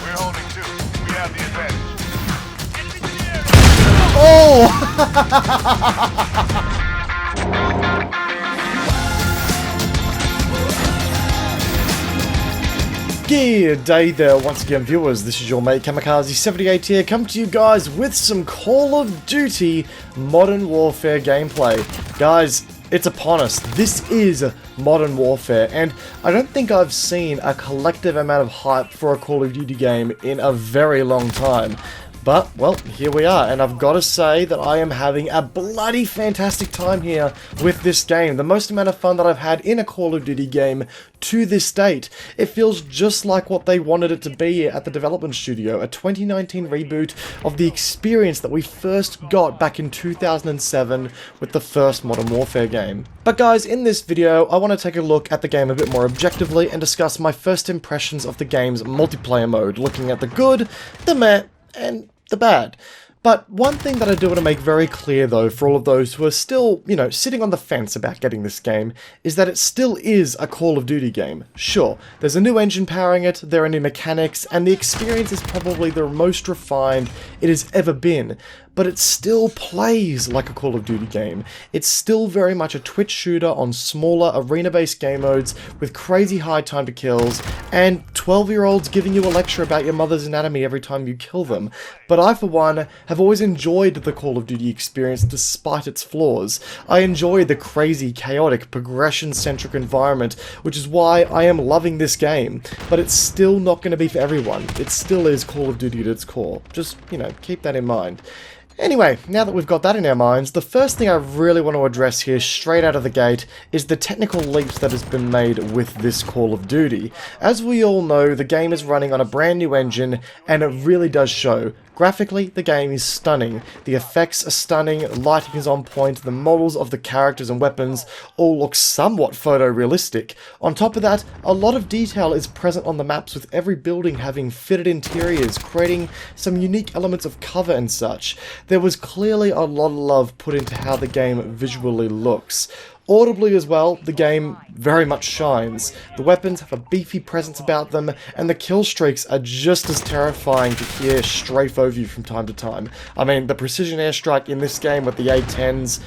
We're holding two. We have the advantage. Oh! Good day there once again, viewers. This is your mate Kamikaze78 here, come to you guys with some Call of Duty Modern Warfare gameplay. Guys, it's upon us. This is Modern Warfare, and I don't think I've seen a collective amount of hype for a Call of Duty game in a very long time. But, well, here we are, and I've got to say that I am having a bloody fantastic time here with this game. The most amount of fun that I've had in a Call of Duty game to this date. It feels just like what they wanted it to be at the development studio, a 2019 reboot of the experience that we first got back in 2007 with the first Modern Warfare game. But guys, in this video, I want to take a look at the game a bit more objectively and discuss my first impressions of the game's multiplayer mode, looking at the good, the meh, and the bad. But one thing that I do want to make very clear though, for all of those who are still, sitting on the fence about getting this game, is that it still is a Call of Duty game. Sure, there's a new engine powering it, there are new mechanics, and the experience is probably the most refined it has ever been. But it still plays like a Call of Duty game. It's still very much a twitch shooter on smaller arena-based game modes with crazy high time to kills and 12-year-olds giving you a lecture about your mother's anatomy every time you kill them. But I, for one, have always enjoyed the Call of Duty experience despite its flaws. I enjoy the crazy, chaotic, progression-centric environment, which is why I am loving this game. But it's still not going to be for everyone. It still is Call of Duty at its core. Just, keep that in mind. Anyway, now that we've got that in our minds, the first thing I really want to address here straight out of the gate is the technical leaps that has been made with this Call of Duty. As we all know, the game is running on a brand new engine, and it really does show. Graphically, the game is stunning. The effects are stunning, lighting is on point, the models of the characters and weapons all look somewhat photorealistic. On top of that, a lot of detail is present on the maps, with every building having fitted interiors, creating some unique elements of cover and such. There was clearly a lot of love put into how the game visually looks. Audibly as well, the game very much shines. The weapons have a beefy presence about them, and the kill streaks are just as terrifying to hear strafe over you from time to time. I mean, the precision airstrike in this game with the A-10s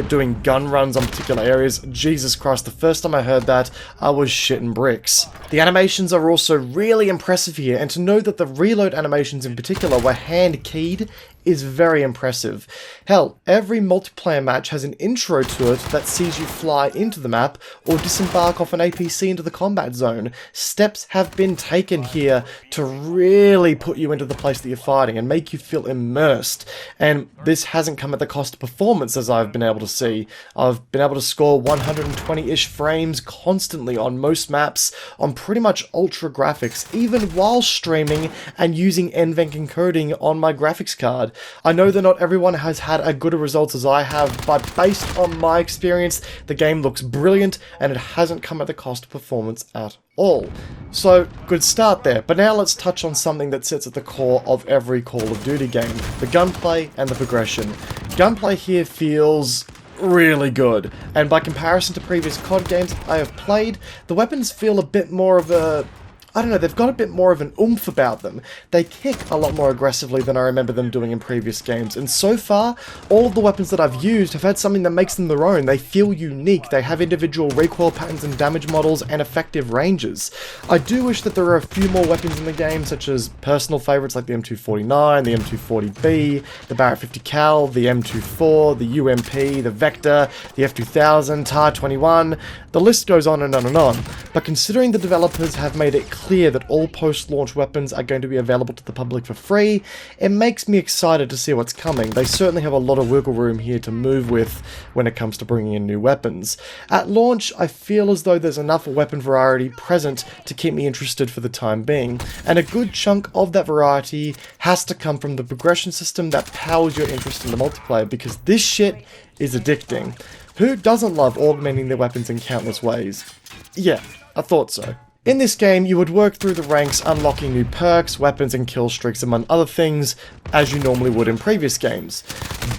doing gun runs on particular areas, Jesus Christ, the first time I heard that, I was shitting bricks. The animations are also really impressive here, and to know that the reload animations in particular were hand-keyed is very impressive. Hell, every multiplayer match has an intro to it that sees you fly into the map or disembark off an APC into the combat zone. Steps have been taken here to really put you into the place that you're fighting and make you feel immersed. And this hasn't come at the cost of performance, as I've been able to see. I've been able to score 120-ish frames constantly on most maps on pretty much ultra graphics, even while streaming and using NVENC encoding on my graphics card. I know that not everyone has had as good results as I have, but based on my experience, the game looks brilliant and it hasn't come at the cost of performance at all. So, good start there, but now let's touch on something that sits at the core of every Call of Duty game, the gunplay and the progression. Gunplay here feels really good, and by comparison to previous COD games I have played, the weapons feel a bit more of a... I don't know, they've got a bit more of an oomph about them. They kick a lot more aggressively than I remember them doing in previous games, and so far, all of the weapons that I've used have had something that makes them their own. They feel unique, they have individual recoil patterns and damage models and effective ranges. I do wish that there were a few more weapons in the game, such as personal favourites like the M249, the M240B, the Barrett 50 cal, the M24, the UMP, the Vector, the F2000, TAR-21, the list goes on and on and on. But considering the developers have made it clear that all post-launch weapons are going to be available to the public for free, it makes me excited to see what's coming. They certainly have a lot of wiggle room here to move with when it comes to bringing in new weapons. At launch, I feel as though there's enough weapon variety present to keep me interested for the time being, and a good chunk of that variety has to come from the progression system that powers your interest in the multiplayer, because this shit is addicting. Who doesn't love augmenting their weapons in countless ways? Yeah, I thought so. In this game, you would work through the ranks unlocking new perks, weapons, and kill streaks among other things, as you normally would in previous games.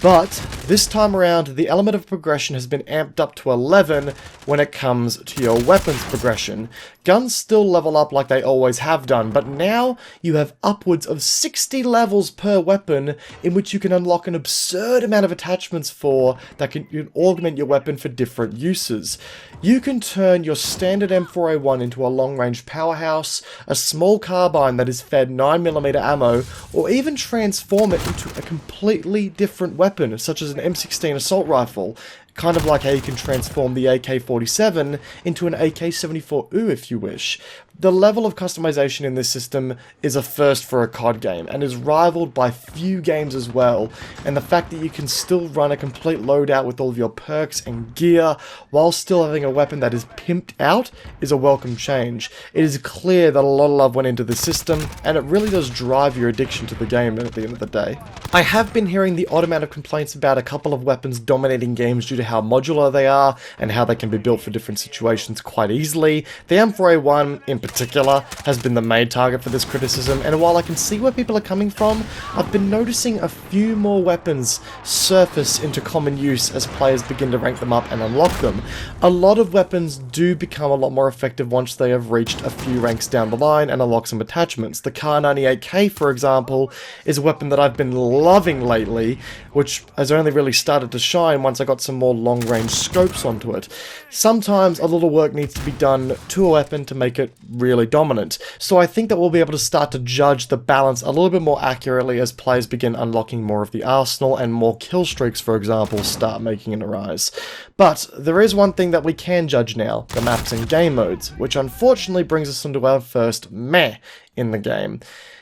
But this time around, the element of progression has been amped up to 11 when it comes to your weapons progression. Guns still level up like they always have done, but now you have upwards of 60 levels per weapon in which you can unlock an absurd amount of attachments for that can augment your weapon for different uses. You can turn your standard M4A1 into a long-range powerhouse, a small carbine that is fed 9mm ammo, or even transform it into a completely different weapon, such as an M16 assault rifle. Kind of like how you can transform the AK-47 into an AK-74U if you wish. The level of customization in this system is a first for a COD game, and is rivaled by few games as well, and the fact that you can still run a complete loadout with all of your perks and gear, while still having a weapon that is pimped out, is a welcome change. It is clear that a lot of love went into the system, and it really does drive your addiction to the game at the end of the day. I have been hearing the odd amount of complaints about a couple of weapons dominating games due to how modular they are, and how they can be built for different situations quite easily. The M4A1 in particular has been the main target for this criticism, and while I can see where people are coming from, I've been noticing a few more weapons surface into common use as players begin to rank them up and unlock them. A lot of weapons do become a lot more effective once they have reached a few ranks down the line and unlock some attachments. The Kar98K, for example, is a weapon that I've been loving lately, which has only really started to shine once I got some more long-range scopes onto it. Sometimes a little work needs to be done to a weapon to make it really dominant, so I think that we'll be able to start to judge the balance a little bit more accurately as players begin unlocking more of the arsenal and more kill streaks, for example, start making an arise. But there is one thing that we can judge now, the maps and game modes, which unfortunately brings us into our first meh in the game.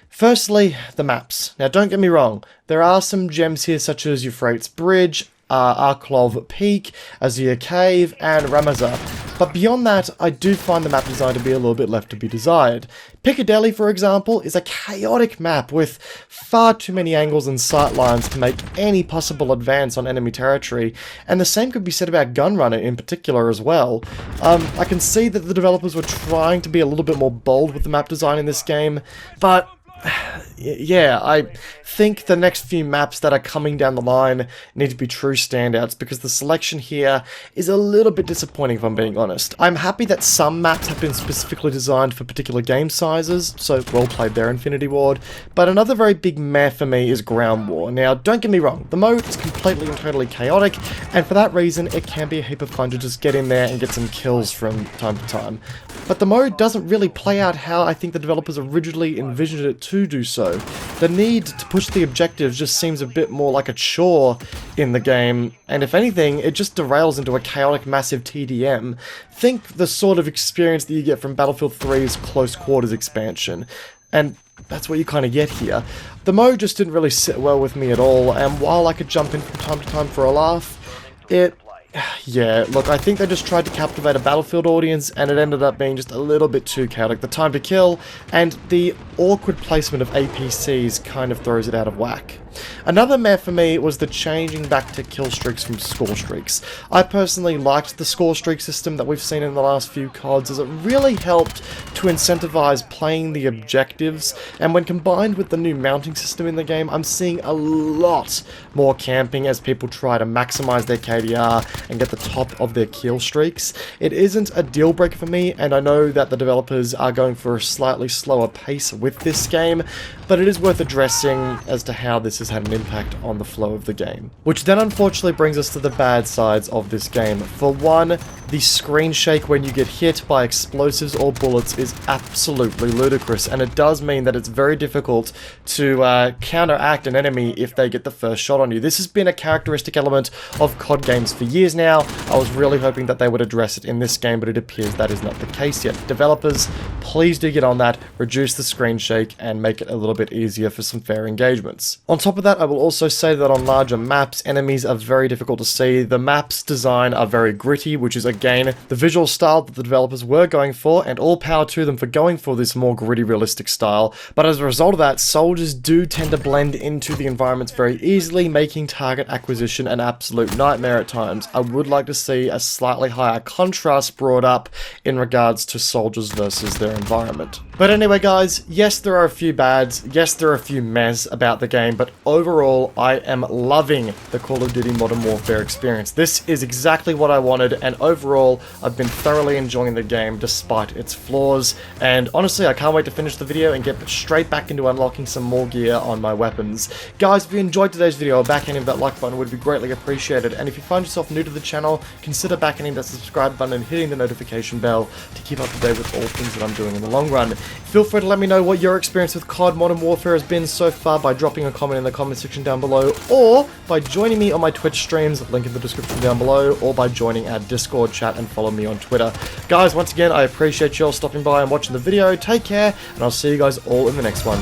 Firstly, the maps. Now don't get me wrong, there are some gems here such as Euphrates Bridge, Arklov Peak, Azir Cave, and Ramazar. But beyond that, I do find the map design to be a little bit left to be desired. Piccadilly, for example, is a chaotic map with far too many angles and sight lines to make any possible advance on enemy territory, and the same could be said about Gunrunner in particular as well. I can see that the developers were trying to be a little bit more bold with the map design in this game, but yeah, I think the next few maps that are coming down the line need to be true standouts, because the selection here is a little bit disappointing if I'm being honest. I'm happy that some maps have been specifically designed for particular game sizes, so well played there, Infinity Ward, but another very big meh for me is Ground War. Now, don't get me wrong, the mode is completely and totally chaotic, and for that reason it can be a heap of fun to just get in there and get some kills from time to time. But the mode doesn't really play out how I think the developers originally envisioned it to do so. The need to push the objectives just seems a bit more like a chore in the game, and if anything, it just derails into a chaotic massive TDM. Think the sort of experience that you get from Battlefield 3's Close Quarters expansion, and that's what you kind of get here. The mode just didn't really sit well with me at all, and while I could jump in from time to time for a laugh, yeah, look, I think they just tried to captivate a Battlefield audience, and it ended up being just a little bit too chaotic. The time to kill and the awkward placement of APCs kind of throws it out of whack. Another meh for me was the changing back to kill streaks from score streaks. I personally liked the score streak system that we've seen in the last few CODs, as it really helped to incentivize playing the objectives, and when combined with the new mounting system in the game, I'm seeing a lot more camping as people try to maximize their KDR and get the top of their kill streaks. It isn't a deal breaker for me, and I know that the developers are going for a slightly slower pace with this game, but it is worth addressing as to how this has had an impact on the flow of the game. Which then unfortunately brings us to the bad sides of this game. For one, the screen shake when you get hit by explosives or bullets is absolutely ludicrous, and it does mean that it's very difficult to counteract an enemy if they get the first shot on you. This has been a characteristic element of COD games for years now. I was really hoping that they would address it in this game, but it appears that is not the case yet. Developers, please do get on that, reduce the screen shake, and make it a little bit easier for some fair engagements. On top of that, I will also say that on larger maps, enemies are very difficult to see. The maps design are very gritty, which is again the visual style that the developers were going for, and all power to them for going for this more gritty, realistic style. But as a result of that, soldiers do tend to blend into the environments very easily, making target acquisition an absolute nightmare at times. I would like to see a slightly higher contrast brought up in regards to soldiers versus their their environment. But anyway guys, yes there are a few bads, yes there are a few mehs about the game, but overall I am loving the Call of Duty Modern Warfare experience. This is exactly what I wanted, and overall I've been thoroughly enjoying the game despite its flaws, and honestly I can't wait to finish the video and get straight back into unlocking some more gear on my weapons. Guys, if you enjoyed today's video, a backhanding of that like button would be greatly appreciated, and if you find yourself new to the channel, consider backhanding that subscribe button and hitting the notification bell to keep up to date with all things that I'm doing in the long run. Feel free to let me know what your experience with COD Modern Warfare has been so far by dropping a comment in the comment section down below, or by joining me on my Twitch streams, link in the description down below, or by joining our Discord chat and follow me on Twitter. Guys, once again, I appreciate you all stopping by and watching the video. Take care, and I'll see you guys all in the next one.